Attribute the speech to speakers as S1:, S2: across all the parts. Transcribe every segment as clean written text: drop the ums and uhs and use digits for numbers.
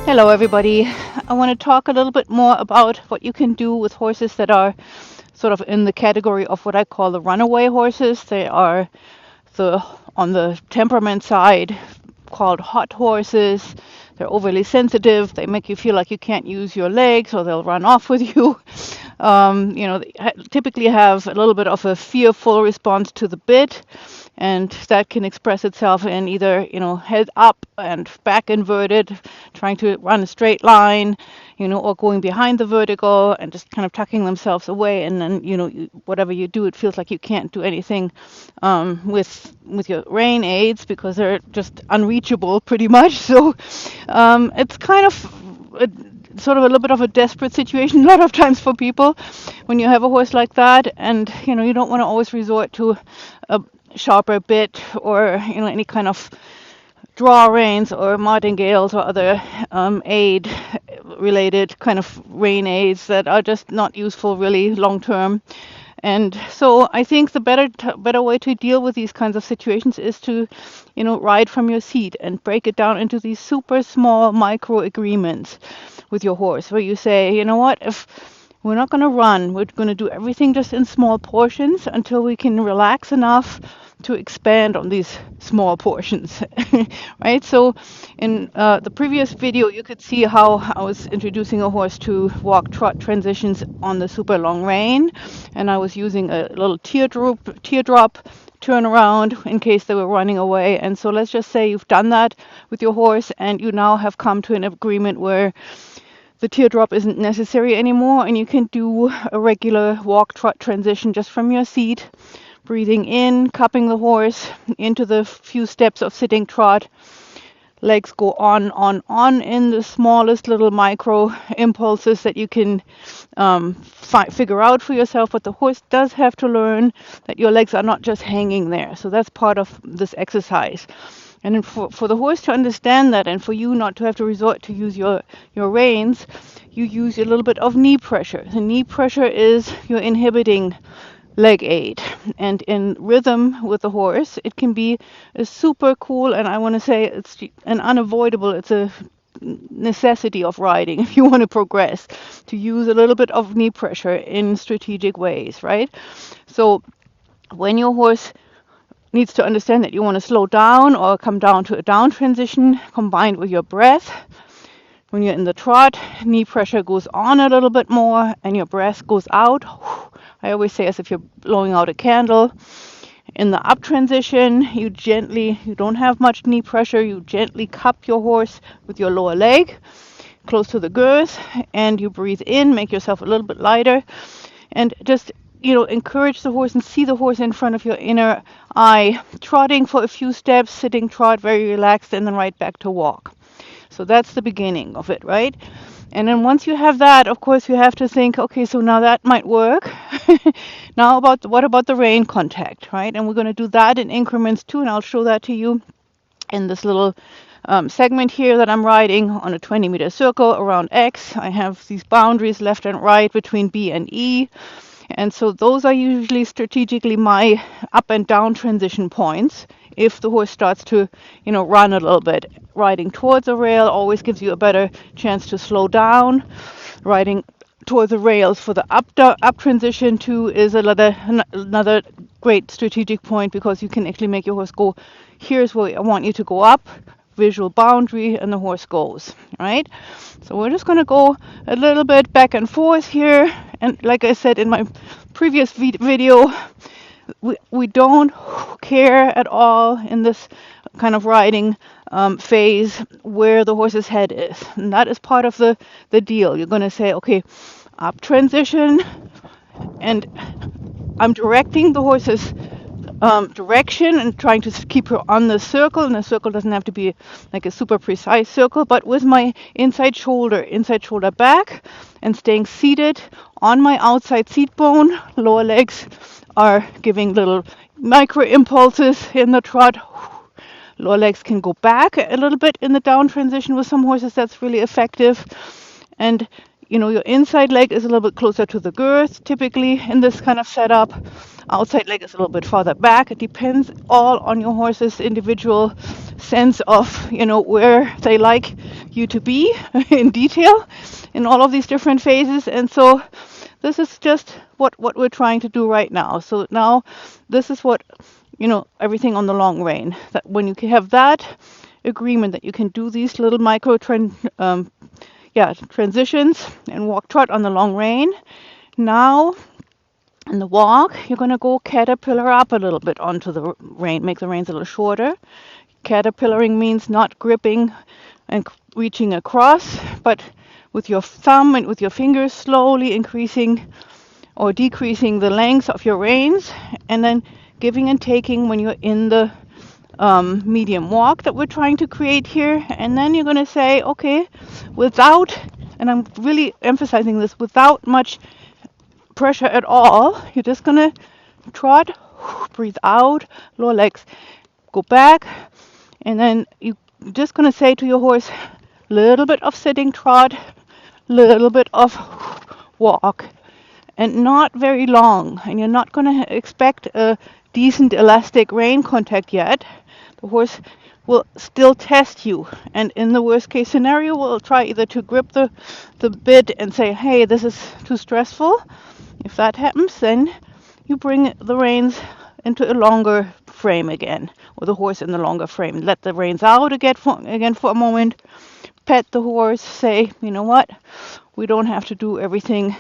S1: Hello, everybody. I want to talk a little bit more about what you can do with horses that are sort of in the category of what I call the runaway horses. They are on the temperament side called hot horses. They're overly sensitive. They make you feel like you can't use your legs or they'll run off with you. They typically have a little bit of a fearful response to the bit, and that can express itself in either, head up and back inverted, trying to run a straight line, or going behind the vertical and just kind of tucking themselves away. And then, whatever you do, it feels like you can't do anything with your rein aids because they're just unreachable pretty much. So it's kind of sort of a little bit of a desperate situation a lot of times for people when you have a horse like that, and you don't want to always resort to a sharper bit or any kind of draw reins or martingales or other aid related kind of rein aids that are just not useful really long term. And so I think the better way to deal with these kinds of situations is to, ride from your seat and break it down into these super small micro agreements with your horse, where you say, you know what, if we're not going to run, we're going to do everything just in small portions until we can relax enough to expand on these small portions, right? So in the previous video, you could see how I was introducing a horse to walk-trot transitions on the super long rein, and I was using a little teardrop turnaround in case they were running away. And so let's just say you've done that with your horse, and you now have come to an agreement where the teardrop isn't necessary anymore, and you can do a regular walk-trot transition just from your seat, breathing in, cupping the horse into the few steps of sitting trot. Legs go on in the smallest little micro impulses that you can figure out for yourself. But the horse does have to learn that your legs are not just hanging there. So that's part of this exercise. And then for the horse to understand that, and for you not to have to resort to use your reins, you use a little bit of knee pressure. The knee pressure is your inhibiting leg aid. And in rhythm with the horse, it can be a super cool, and I want to say it's an unavoidable, it's a necessity of riding if you want to progress, to use a little bit of knee pressure in strategic ways, right? So when your horse needs to understand that you want to slow down or come down to a down transition combined with your breath, when you're in the trot, knee pressure goes on a little bit more and your breath goes out. I always say as if you're blowing out a candle. In the up transition, you don't have much knee pressure, you gently cup your horse with your lower leg close to the girth, and you breathe in, make yourself a little bit lighter, and just encourage the horse and see the horse in front of your inner eye, trotting for a few steps, sitting trot, very relaxed, and then right back to walk. So that's the beginning of it, right? And then once you have that, of course, you have to think, okay, so now that might work. Now what about the rein contact, right? And we're going to do that in increments too, and I'll show that to you in this little segment here that I'm riding on a 20-meter circle around X. I have these boundaries left and right between B and E. And so those are usually strategically my up and down transition points. If the horse starts to, run a little bit, riding towards a rail always gives you a better chance to slow down. Riding towards the rails for the up transition too is another great strategic point, because you can actually make your horse go, here's where I want you to go up, visual boundary, and the horse goes, right? So we're just going to go a little bit back and forth here. And like I said in my previous video, we don't care at all in this kind of riding phase where the horse's head is. And that is part of the deal. You're going to say, okay, up transition, and I'm directing the horse's direction and trying to keep her on the circle. And the circle doesn't have to be like a super precise circle, but with my inside shoulder back, and staying seated on my outside seat bone. Lower legs are giving little micro impulses in the trot. Lower legs can go back a little bit in the down transition with some horses. That's really effective. And Your inside leg is a little bit closer to the girth, typically in this kind of setup. Outside leg is a little bit farther back. It depends all on your horse's individual sense of, where they like you to be in detail in all of these different phases. And so this is just what we're trying to do right now. So now this is what, everything on the long rein. That when you can have that agreement that you can do these little transitions and walk-trot on the long rein. Now, in the walk, you're going to go caterpillar up a little bit onto the rein, make the reins a little shorter. Caterpillaring means not gripping and reaching across, but with your thumb and with your fingers slowly increasing or decreasing the length of your reins, and then giving and taking when you're in the medium walk that we're trying to create here. And then you're going to say, okay, without, and I'm really emphasizing this, without much pressure at all, you're just going to trot, breathe out, lower legs, go back, and then you're just going to say to your horse, little bit of sitting trot, little bit of walk, and not very long. And you're not going to expect a decent elastic rein contact yet. The horse will still test you, and in the worst case scenario will try either to grip the bit and say, hey, this is too stressful. If that happens, then you bring the reins into a longer frame again, or the horse in the longer frame. Let the reins out again for a moment, pet the horse, say, you know what, we don't have to do everything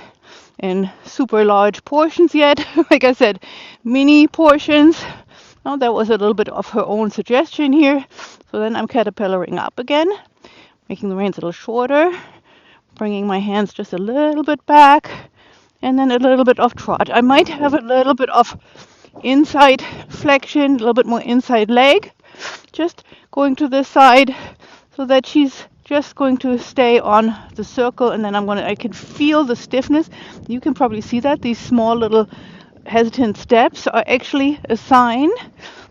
S1: in super large portions yet. Like I said, mini portions. Now that was a little bit of her own suggestion here. So then I'm caterpillaring up again, making the reins a little shorter, bringing my hands just a little bit back, and then a little bit of trot. I might have a little bit of inside flexion, a little bit more inside leg, just going to this side so that she's just going to stay on the circle, and then I can feel the stiffness. You can probably see that these small little hesitant steps are actually a sign,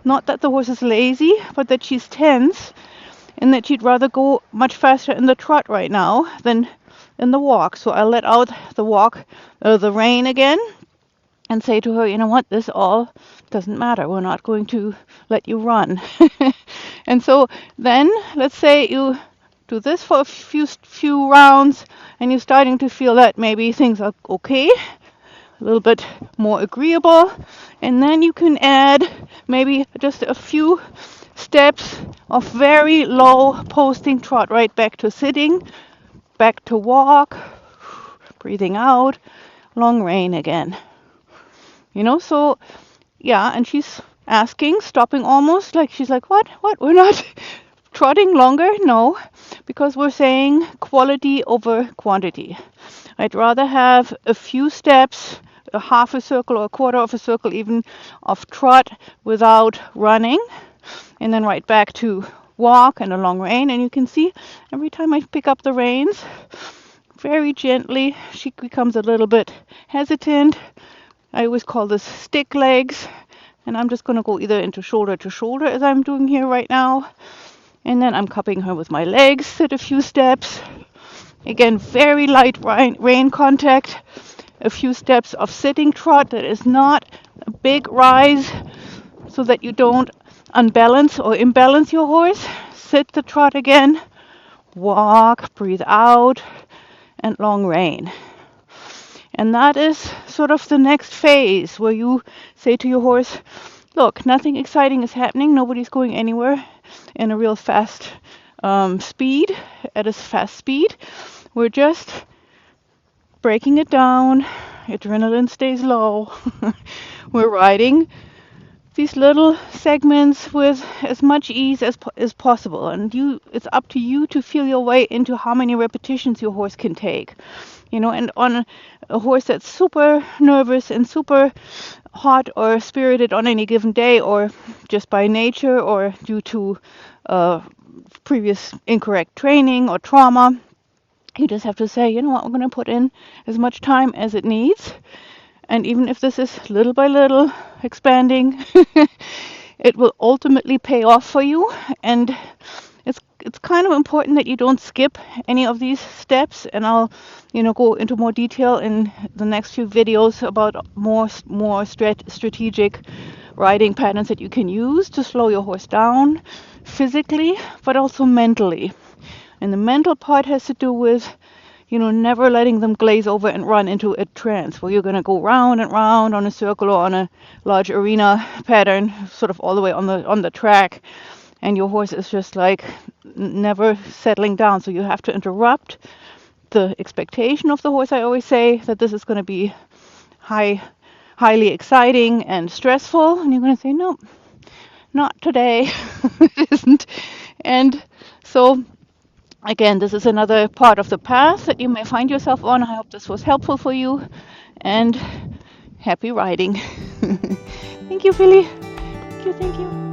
S1: not that the horse is lazy, but that she's tense and that she'd rather go much faster in the trot right now than in the walk. So I'll let out the rein again, and say to her, you know what, this all doesn't matter. We're not going to let you run. And so then, let's say you do this for a few rounds, and you're starting to feel that maybe things are okay, a little bit more agreeable, and then you can add maybe just a few steps of very low posting trot, right back to sitting, back to walk, breathing out, long rein again. So yeah, and she's asking, stopping almost, like she's like, what, we're not trotting longer? No, because we're saying quality over quantity. I'd rather have a few steps, a half a circle or a quarter of a circle even, of trot without running, and then right back to walk and a long rein. And you can see every time I pick up the reins, very gently, she becomes a little bit hesitant. I always call this stick legs, and I'm just going to go either into shoulder to shoulder as I'm doing here right now, and then I'm cupping her with my legs at a few steps. Again, very light rein contact, a few steps of sitting trot that is not a big rise, so that you don't unbalance or imbalance your horse. Sit the trot again, walk, breathe out, and long rein. And that is sort of the next phase, where you say to your horse, look, nothing exciting is happening. Nobody's going anywhere in a real fast speed, at a fast speed. We're just breaking it down. Adrenaline stays low. We're riding these little segments with as much ease as possible. And it's up to you to feel your way into how many repetitions your horse can take. And on a horse that's super nervous and super hot or spirited on any given day, or just by nature or due to previous incorrect training or trauma, you just have to say, you know what, we're going to put in as much time as it needs. And even if this is little by little expanding, it will ultimately pay off for you. And it's kind of important that you don't skip any of these steps, and I'll go into more detail in the next few videos about more strategic riding patterns that you can use to slow your horse down physically, but also mentally. And the mental part has to do with never letting them glaze over and run into a trance where you're going to go round and round on a circle or on a large arena pattern, sort of all the way on the track, and your horse is just like never settling down. So you have to interrupt the expectation of the horse. I always say that this is going to be highly exciting and stressful, and you're going to say, no, not today. It isn't. And so again, this is another part of the path that you may find yourself on. I hope this was helpful for you, and happy riding. Thank you, Philly. Thank you.